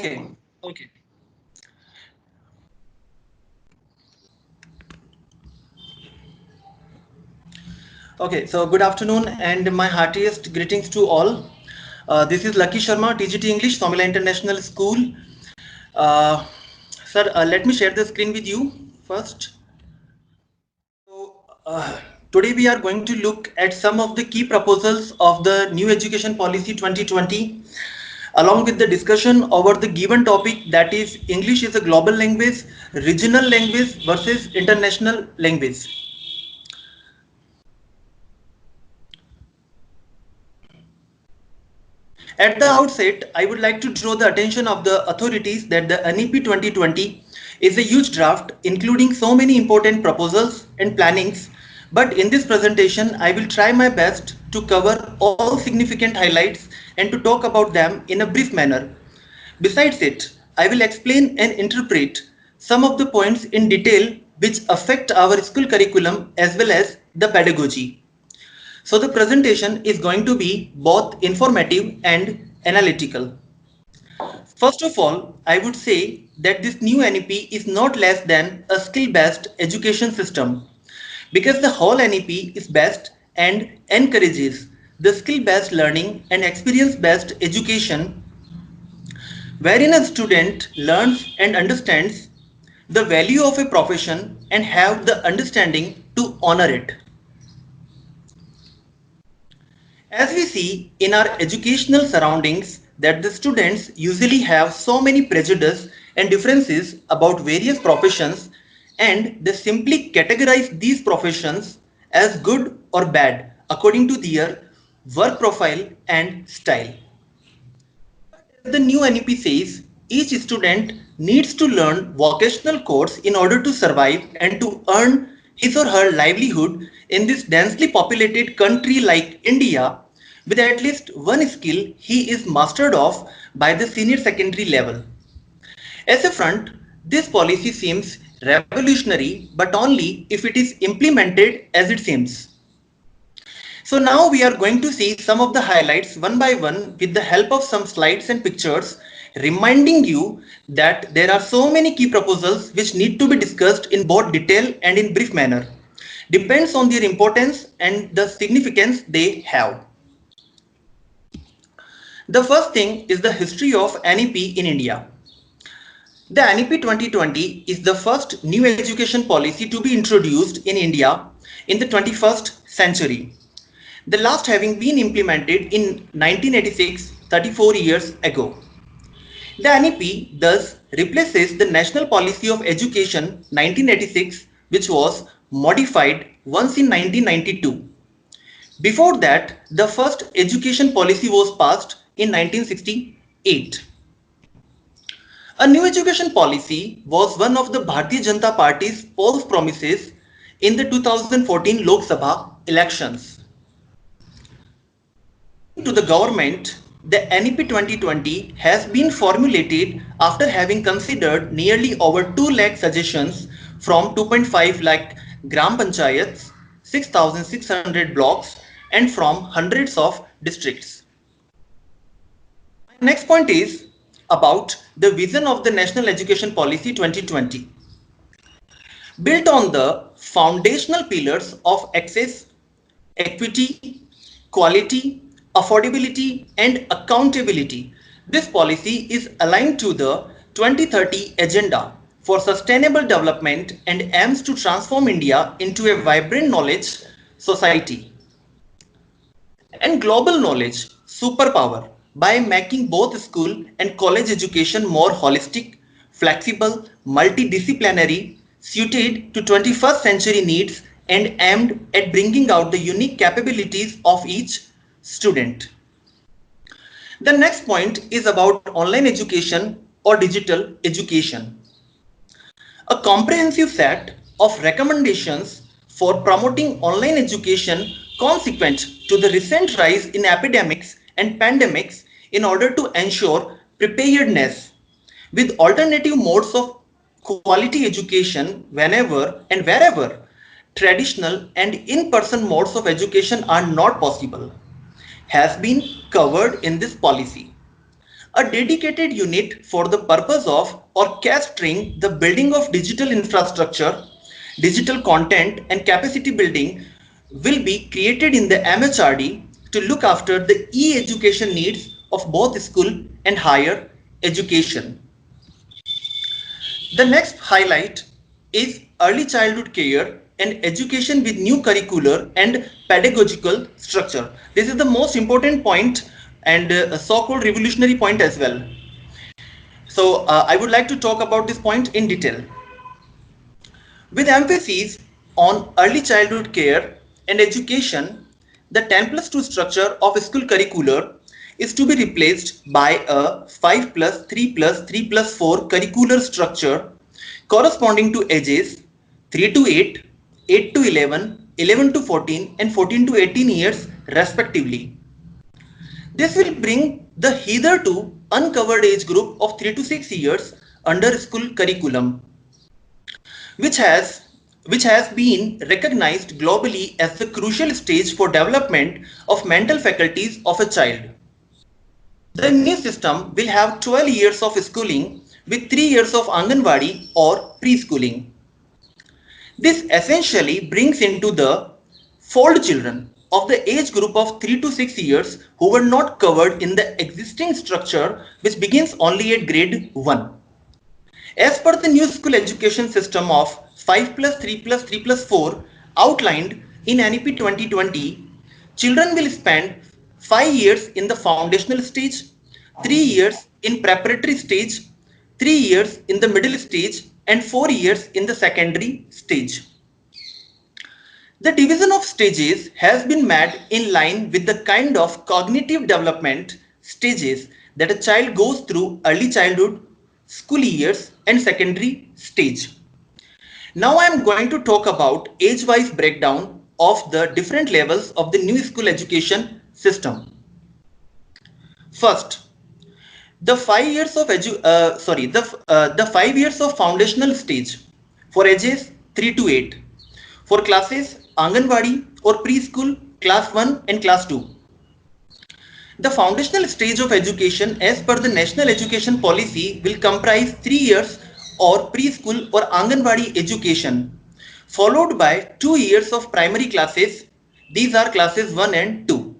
Okay. Okay. So good afternoon and my heartiest greetings to all. This is Lucky Sharma, TGT English, Somila International School. Uh, Sir, let me share the screen with you first. So, today we are going to look at some of the key proposals of the new education policy 2020 along with the discussion over the given topic, that is English is a global language, regional language versus international language. At the outset, I would like to draw the attention of the authorities that the NEP 2020 is a huge draft including so many important proposals and plannings, but in this presentation I will try my best to cover all significant highlights and to talk about them in a brief manner. Besides it, I will explain and interpret some of the points in detail which affect our school curriculum as well as the pedagogy. So the presentation is going to be both informative and analytical. First of all, I would say that this new NEP is not less than a skill-based education system because the whole NEP is based and encourages the skill-based learning and experience-based education wherein a student learns and understands the value of a profession and have the understanding to honor it. As we see in our educational surroundings that the students usually have so many prejudice and differences about various professions and they simply categorize these professions as good or bad according to their work profile and style. As the new NEP says, each student needs to learn vocational course in order to survive and to earn his or her livelihood in this densely populated country like India with at least one skill he is mastered of by the senior secondary level. As a front, this policy seems revolutionary but only if it is implemented as it seems. So now we are going to see some of the highlights one by one with the help of some slides and pictures, reminding you that there are so many key proposals which need to be discussed in both detail and in brief manner. Depends on their importance and the significance they have. The first thing is the history of NEP in India. The NEP 2020 is the first new education policy to be introduced in India in the 21st century. The last having been implemented in 1986, 34 years ago. The NEP thus replaces the National Policy of Education 1986, which was modified once in 1992. Before that, the first education policy was passed in 1968. A new education policy was one of the Bharatiya Janata Party's false promises in the 2014 Lok Sabha elections. According to the government, the NEP 2020 has been formulated after having considered nearly over 2 lakh suggestions from 2.5 lakh gram panchayats, 6,600 blocks and from hundreds of districts. My next point is about the vision of the National Education Policy 2020. Built on the foundational pillars of access, equity, quality, affordability, and accountability, this policy is aligned to the 2030 Agenda for Sustainable Development and aims to transform India into a vibrant knowledge society and global knowledge superpower by making both school and college education more holistic, flexible, multidisciplinary, suited to 21st century needs and aimed at bringing out the unique capabilities of each student. The next point is about online education or digital education. A comprehensive set of recommendations for promoting online education consequent to the recent rise in epidemics and pandemics in order to ensure preparedness with alternative modes of quality education whenever and wherever traditional and in-person modes of education are not possible has been covered in this policy. a dedicated unit for the purpose of orchestrating the building of digital infrastructure, digital content, and capacity building will be created in the MHRD to look after the e-education needs of both school and higher education. The next highlight is early childhood care and education with new curricular and pedagogical structure. This is the most important point and a so-called revolutionary point as well. So I would like to talk about this point in detail. With emphasis on early childhood care and education, the 10 plus 2 structure of school curricular is to be replaced by a 5 plus 3 plus 3 plus 4 curricular structure corresponding to ages 3 to 8, 8 to 11, 11 to 14 and 14 to 18 years respectively. This will bring the hitherto uncovered age group of 3 to 6 years under school curriculum, which has which has been recognized globally as the crucial stage for development of mental faculties of a child. The new system will have 12 years of schooling with 3 years of Anganwadi or preschooling. This essentially brings into the fold children of the age group of 3 to 6 years who were not covered in the existing structure, which begins only at grade 1. As per the new school education system of 5 plus 3 plus 3 plus 4 outlined in NEP 2020, children will spend 5 years in the foundational stage, 3 years in preparatory stage, 3 years in the middle stage, and 4 years in the secondary stage. The division of stages has been made in line with the kind of cognitive development stages that a child goes through early childhood, school years, and secondary stage. Now I am going to talk about age-wise breakdown of the different levels of the new school education system. First, the 5 years of the 5 years of foundational stage for ages 3 to 8 for classes Anganwadi or preschool class 1 and class 2. The foundational stage of education as per the National Education Policy will comprise 3 years or preschool or Anganwadi education, followed by 2 years of primary classes. These are classes 1 and 2.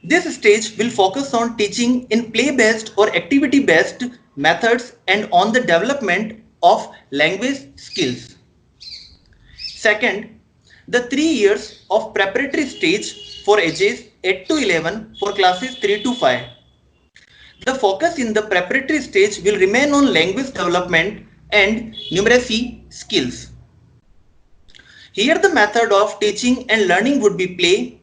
This stage will focus on teaching in play-based or activity-based methods and on the development of language skills. Second, the 3 years of preparatory stage for ages 8 to 11 for classes 3 to 5. The focus in the preparatory stage will remain on language development and numeracy skills. Here the method of teaching and learning would be play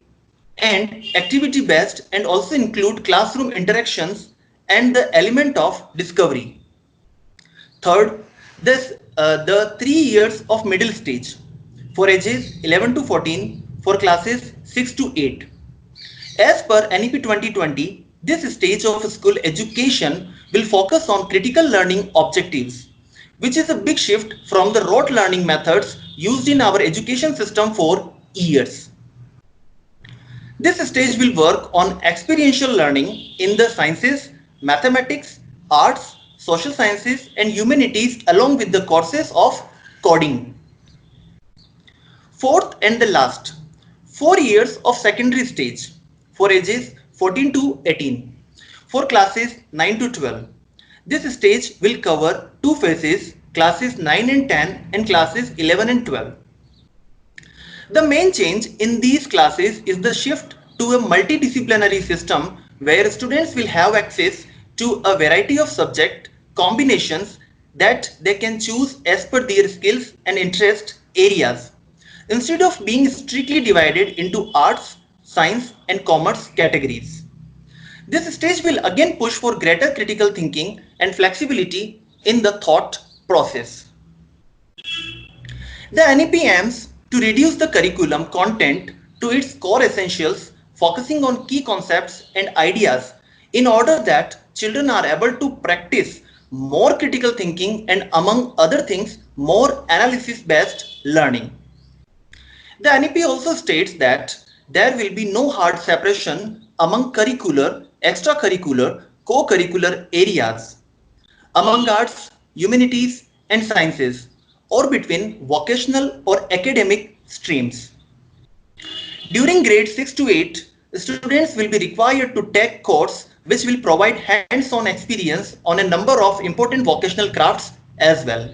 and activity based and also include classroom interactions and the element of discovery. Third, the 3 years of middle stage for ages 11 to 14 for classes 6 to 8. As per NEP 2020, this stage of school education will focus on critical learning objectives, which is a big shift from the rote learning methods used in our education system for years. This stage will work on experiential learning in the sciences, mathematics, arts, social sciences, and humanities along with the courses of coding. Fourth and the last, 4 years of secondary stage for ages 14 to 18 for classes 9 to 12. This stage will cover two phases, classes 9 and 10 and classes 11 and 12. The main change in these classes is the shift to a multidisciplinary system where students will have access to a variety of subject combinations that they can choose as per their skills and interest areas, instead of being strictly divided into arts, science, and commerce categories. This stage will again push for greater critical thinking and flexibility in the thought process. The NEP aims to reduce the curriculum content to its core essentials, focusing on key concepts and ideas in order that children are able to practice more critical thinking and, among other things, more analysis based learning. The NEP also states that there will be no hard separation among curricular, extracurricular, co-curricular areas among arts, humanities, and sciences, or between vocational or academic streams. During grades 6 to 8, students will be required to take course which will provide hands-on experience on a number of important vocational crafts as well.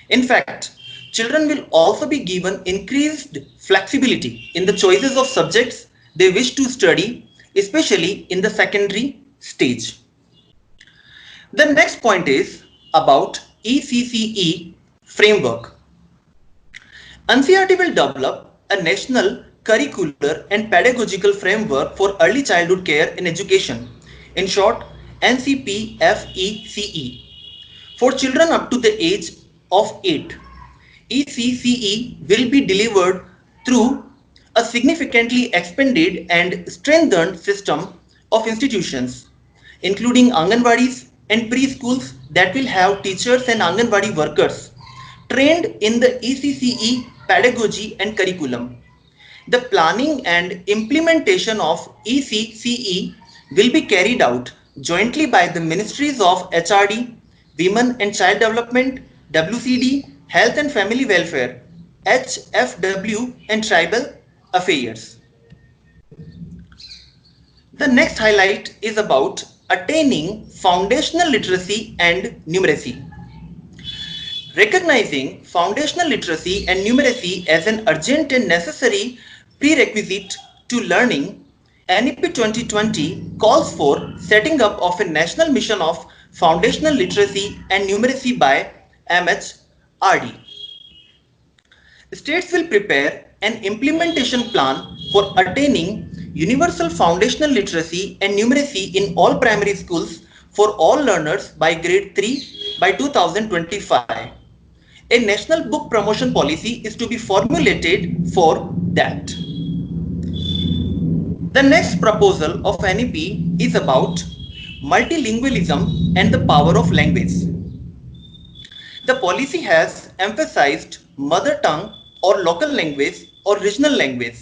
In fact, children will also be given increased flexibility in the choices of subjects they wish to study, especially in the secondary stage. The next point is about ECCE framework. NCERT will develop a national curricular and pedagogical framework for early childhood care in education. In short, NCPFECE. For children up to the age of 8, ECCE will be delivered through a significantly expanded and strengthened system of institutions, including Anganwadis and preschools that will have teachers and Anganwadi workers trained in the ECCE pedagogy and curriculum. The planning and implementation of ECCE will be carried out jointly by the Ministries of HRD, Women and Child Development, WCD, Health and Family Welfare, HFW, and Tribal Affairs. The next highlight is about attaining foundational literacy and numeracy. Recognizing foundational literacy and numeracy as an urgent and necessary prerequisite to learning, NEP 2020 calls for setting up of a national mission of foundational literacy and numeracy by MHRD. States will prepare an implementation plan for attaining universal foundational literacy and numeracy in all primary schools for all learners by grade 3 by 2025. A national book promotion policy is to be formulated for that. The next proposal of NEP is about multilingualism and the power of language. The policy has emphasized mother tongue or local language or regional language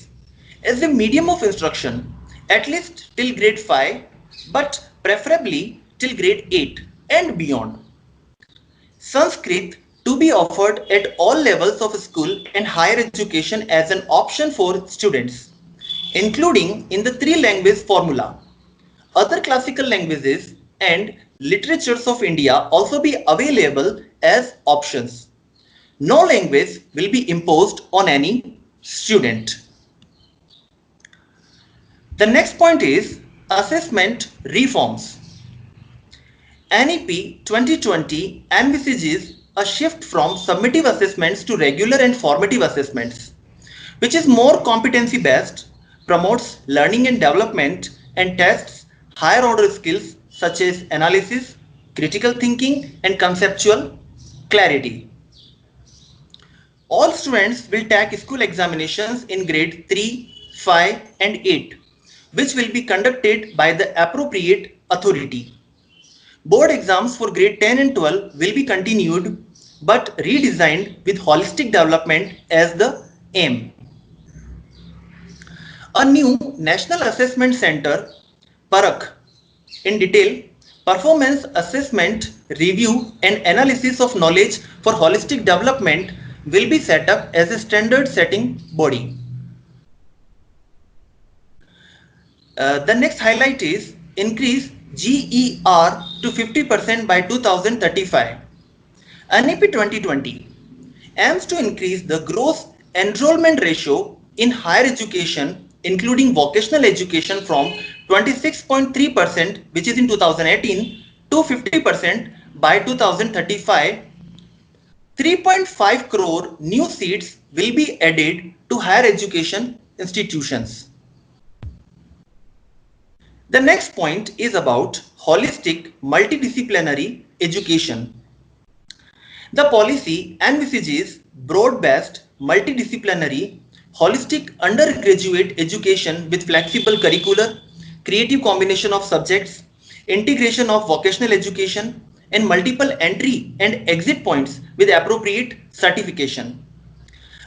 as a medium of instruction, at least till grade 5, but preferably till grade 8 and beyond. Sanskrit to be offered at all levels of school and higher education as an option for students, including in the three language formula. Other classical languages and literatures of India also be available as options. No language will be imposed on any student. The next point is assessment reforms. NEP 2020 envisages a shift from summative assessments to regular and formative assessments, which is more competency based, promotes learning and development, and tests higher order skills such as analysis, critical thinking, and conceptual clarity. All students will take school examinations in grade 3, 5, and 8, which will be conducted by the appropriate authority. Board exams for grade 10 and 12 will be continued but redesigned with holistic development as the aim. A new National Assessment Center, PARAK, in detail, performance assessment, review and analysis of knowledge for holistic development will be set up as a standard setting body. The next highlight is increase GER to 50% by 2035. NEP 2020 aims to increase the gross enrollment ratio in higher education, including vocational education, from 26.3%, which is in 2018, to 50% by 2035. 3.5 crore new seats will be added to higher education institutions. The next point is about holistic multidisciplinary education. The policy envisages broad-based, multidisciplinary, holistic undergraduate education with flexible curricular, creative combination of subjects, integration of vocational education, and multiple entry and exit points with appropriate certification.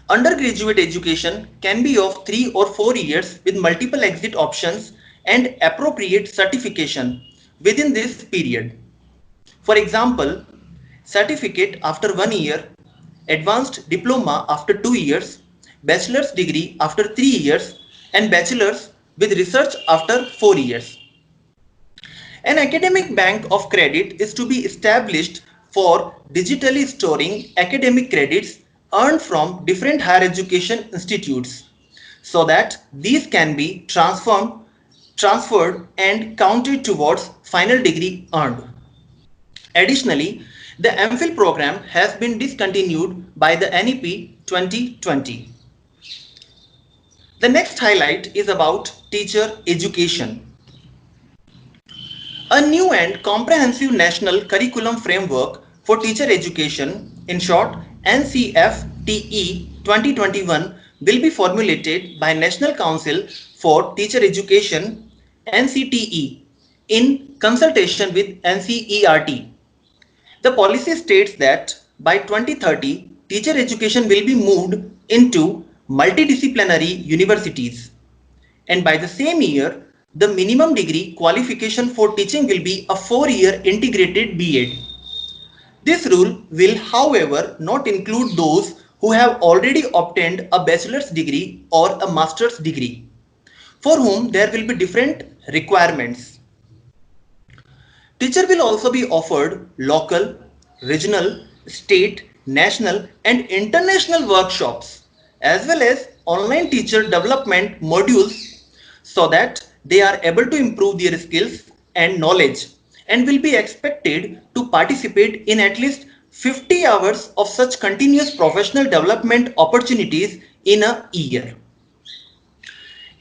Undergraduate education can be of 3 or 4 years with multiple exit options and appropriate certification within this period. For example, certificate after 1 year, advanced diploma after 2 years, bachelor's degree after 3 years, and bachelor's with research after 4 years. An academic bank of credit is to be established for digitally storing academic credits earned from different higher education institutes so that these can be transferred and counted towards final degree earned. Additionally, the MPhil program has been discontinued by the NEP 2020. The next highlight is about teacher education. A new and comprehensive national curriculum framework for teacher education, in short NCFTE 2021, will be formulated by National Council for Teacher Education NCTE in consultation with NCERT. The policy states that by 2030, teacher education will be moved into multidisciplinary universities, and by the same year, the minimum degree qualification for teaching will be a 4-year integrated B.Ed. This rule will, however, not include those who have already obtained a bachelor's degree or a master's degree, for whom there will be different requirements. Teacher will also be offered local, regional, state, national and international workshops as well as online teacher development modules so that they are able to improve their skills and knowledge and will be expected to participate in at least 50 hours of such continuous professional development opportunities in a year.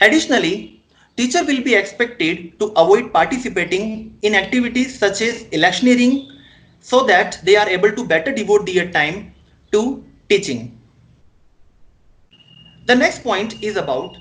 Additionally, teacher will be expected to avoid participating in activities such as electioneering so that they are able to better devote their time to teaching. The next point is about